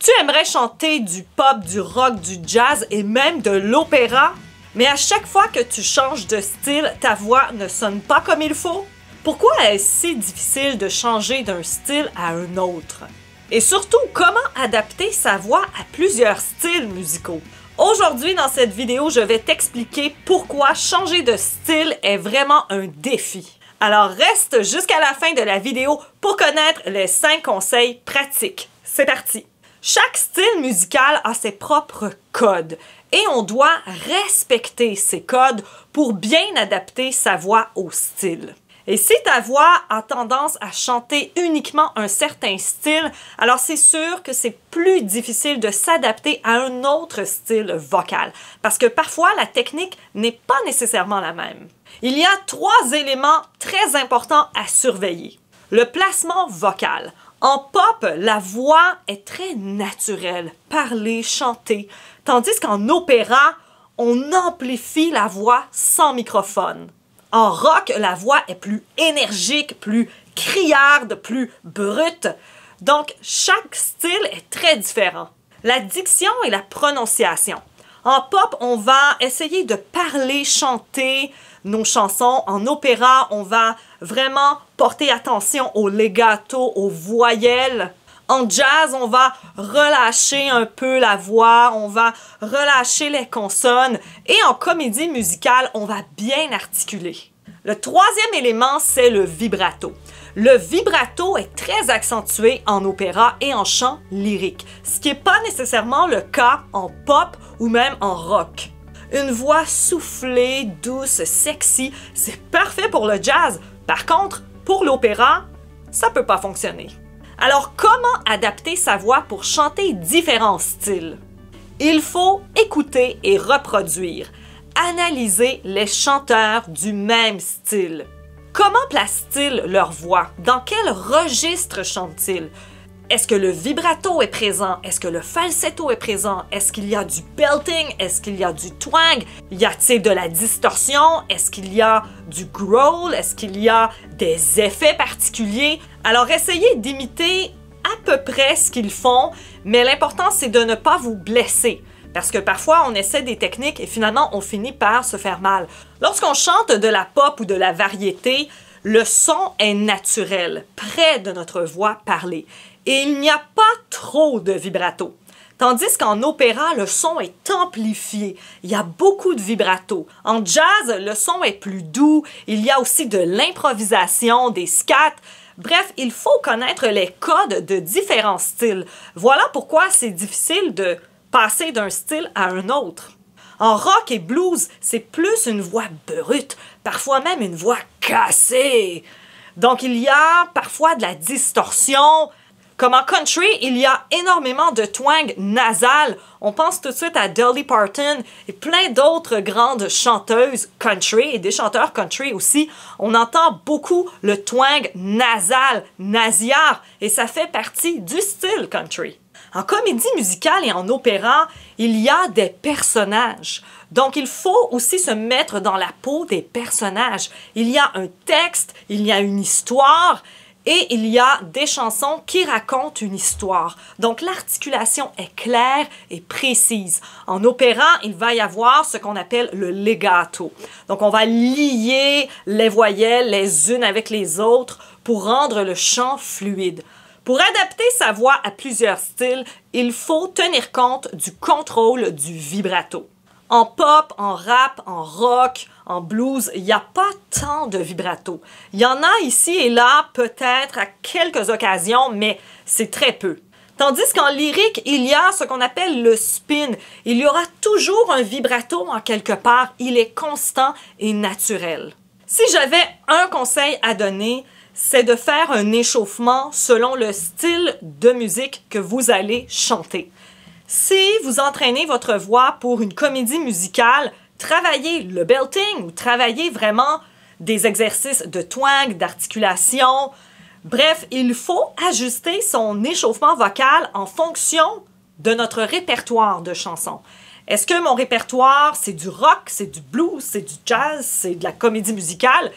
Tu aimerais chanter du pop, du rock, du jazz et même de l'opéra, mais à chaque fois que tu changes de style, ta voix ne sonne pas comme il faut? Pourquoi est-ce si difficile de changer d'un style à un autre? Et surtout, comment adapter sa voix à plusieurs styles musicaux? Aujourd'hui, dans cette vidéo, je vais t'expliquer pourquoi changer de style est vraiment un défi. Alors reste jusqu'à la fin de la vidéo pour connaître les 5 conseils pratiques. C'est parti! Chaque style musical a ses propres codes et on doit respecter ces codes pour bien adapter sa voix au style. Et si ta voix a tendance à chanter uniquement un certain style, alors c'est sûr que c'est plus difficile de s'adapter à un autre style vocal, parce que parfois la technique n'est pas nécessairement la même. Il y a 3 éléments très importants à surveiller. Le placement vocal. En pop, la voix est très naturelle, parlée, chantée, tandis qu'en opéra, on amplifie la voix sans microphone. En rock, la voix est plus énergique, plus criarde, plus brute. Donc, chaque style est très différent. La diction et la prononciation. En pop, on va essayer de parler, chanter nos chansons. En opéra, on va vraiment porter attention au legato, aux voyelles. En jazz, on va relâcher un peu la voix, on va relâcher les consonnes. Et en comédie musicale, on va bien articuler. Le 3e élément, c'est le vibrato. Le vibrato est très accentué en opéra et en chant lyrique, ce qui n'est pas nécessairement le cas en pop ou même en rock. Une voix soufflée, douce, sexy, c'est parfait pour le jazz. Par contre, pour l'opéra, ça peut pas fonctionner. Alors, comment adapter sa voix pour chanter différents styles? Il faut écouter et reproduire. Analyser les chanteurs du même style. Comment placent-ils leur voix? Dans quel registre chantent-ils? Est-ce que le vibrato est présent? Est-ce que le falsetto est présent? Est-ce qu'il y a du belting? Est-ce qu'il y a du twang? Y a-t-il de la distorsion? Est-ce qu'il y a du growl? Est-ce qu'il y a des effets particuliers? Alors essayez d'imiter à peu près ce qu'ils font, mais l'important c'est de ne pas vous blesser. Parce que parfois, on essaie des techniques et finalement, on finit par se faire mal. Lorsqu'on chante de la pop ou de la variété, le son est naturel, près de notre voix parlée. Et il n'y a pas trop de vibrato. Tandis qu'en opéra, le son est amplifié. Il y a beaucoup de vibrato. En jazz, le son est plus doux. Il y a aussi de l'improvisation, des scats. Bref, il faut connaître les codes de différents styles. Voilà pourquoi c'est difficile de passer d'un style à un autre. En rock et blues, c'est plus une voix brute, parfois même une voix cassée. Donc il y a parfois de la distorsion. Comme en country, il y a énormément de twang nasal. On pense tout de suite à Dolly Parton et plein d'autres grandes chanteuses country et des chanteurs country aussi. On entend beaucoup le twang nasal, nasillard, et ça fait partie du style country. En comédie musicale et en opéra, il y a des personnages. Donc, il faut aussi se mettre dans la peau des personnages. Il y a un texte, il y a une histoire et il y a des chansons qui racontent une histoire. Donc, l'articulation est claire et précise. En opéra, il va y avoir ce qu'on appelle le legato. Donc, on va lier les voyelles les unes avec les autres pour rendre le chant fluide. Pour adapter sa voix à plusieurs styles, il faut tenir compte du contrôle du vibrato. En pop, en rap, en rock, en blues, il n'y a pas tant de vibrato. Il y en a ici et là, peut-être à quelques occasions, mais c'est très peu. Tandis qu'en lyrique, il y a ce qu'on appelle le spin. Il y aura toujours un vibrato en quelque part. Il est constant et naturel. Si j'avais un conseil à donner, c'est de faire un échauffement selon le style de musique que vous allez chanter. Si vous entraînez votre voix pour une comédie musicale, travaillez le belting ou travaillez vraiment des exercices de twang, d'articulation. Bref, il faut ajuster son échauffement vocal en fonction de notre répertoire de chansons. Est-ce que mon répertoire, c'est du rock, c'est du blues, c'est du jazz, c'est de la comédie musicale?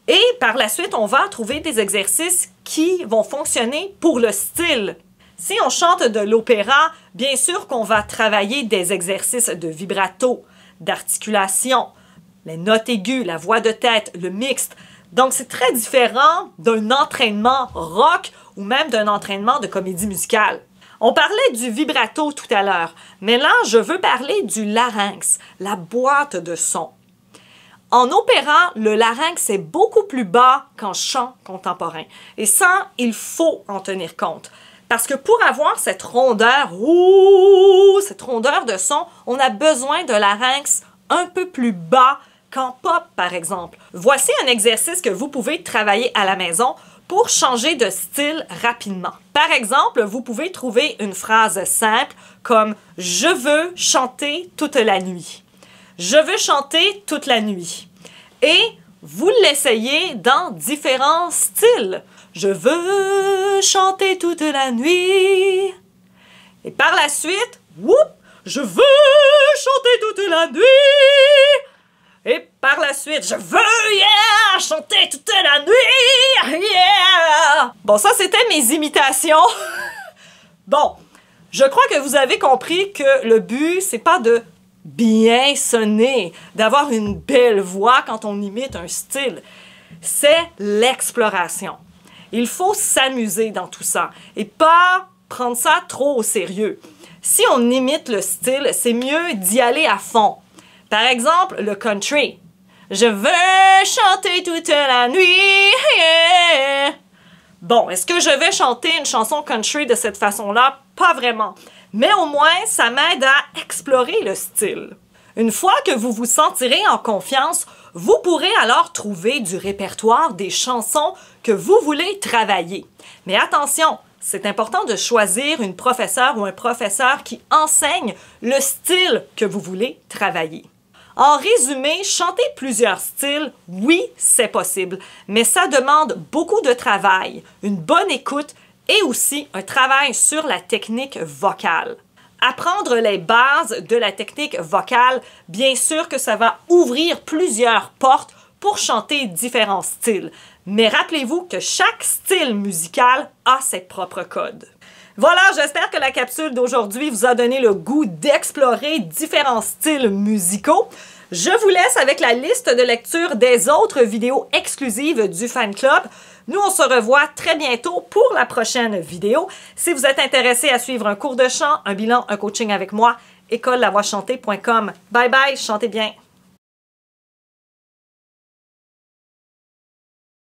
Et par la suite, on va trouver des exercices qui vont fonctionner pour le style. Si on chante de l'opéra, bien sûr qu'on va travailler des exercices de vibrato, d'articulation, les notes aiguës, la voix de tête, le mixte. Donc, c'est très différent d'un entraînement rock ou même d'un entraînement de comédie musicale. On parlait du vibrato tout à l'heure, mais là, je veux parler du larynx, la boîte de son. En opéra, le larynx est beaucoup plus bas qu'en chant contemporain. Et ça, il faut en tenir compte. Parce que pour avoir cette rondeur, cette rondeur de son, on a besoin de larynx un peu plus bas qu'en pop, par exemple. Voici un exercice que vous pouvez travailler à la maison pour changer de style rapidement. Par exemple, vous pouvez trouver une phrase simple comme « Je veux chanter toute la nuit ». Je veux chanter toute la nuit. Et vous l'essayez dans différents styles. Je veux chanter toute la nuit. Et par la suite, je veux chanter toute la nuit. Et par la suite, je veux chanter toute la nuit. Bon, ça, c'était mes imitations. Bon, je crois que vous avez compris que le but, c'est pas de bien sonner, d'avoir une belle voix quand on imite un style. C'est l'exploration. Il faut s'amuser dans tout ça et pas prendre ça trop au sérieux. Si on imite le style, c'est mieux d'y aller à fond. Par exemple, le country. Je veux chanter toute la nuit. Bon, est-ce que je vais chanter une chanson country de cette façon-là? Pas vraiment. Mais au moins, ça m'aide à explorer le style. Une fois que vous vous sentirez en confiance, vous pourrez alors trouver du répertoire des chansons que vous voulez travailler. Mais attention, c'est important de choisir une professeure ou un professeur qui enseigne le style que vous voulez travailler. En résumé, chanter plusieurs styles, oui, c'est possible, mais ça demande beaucoup de travail, une bonne écoute et aussi un travail sur la technique vocale. Apprendre les bases de la technique vocale, bien sûr que ça va ouvrir plusieurs portes pour chanter différents styles. Mais rappelez-vous que chaque style musical a ses propres codes. Voilà, j'espère que la capsule d'aujourd'hui vous a donné le goût d'explorer différents styles musicaux. Je vous laisse avec la liste de lecture des autres vidéos exclusives du Fan Club. Nous, on se revoit très bientôt pour la prochaine vidéo. Si vous êtes intéressé à suivre un cours de chant, un bilan, un coaching avec moi, écolelavoixchantée.com. Bye bye, chantez bien!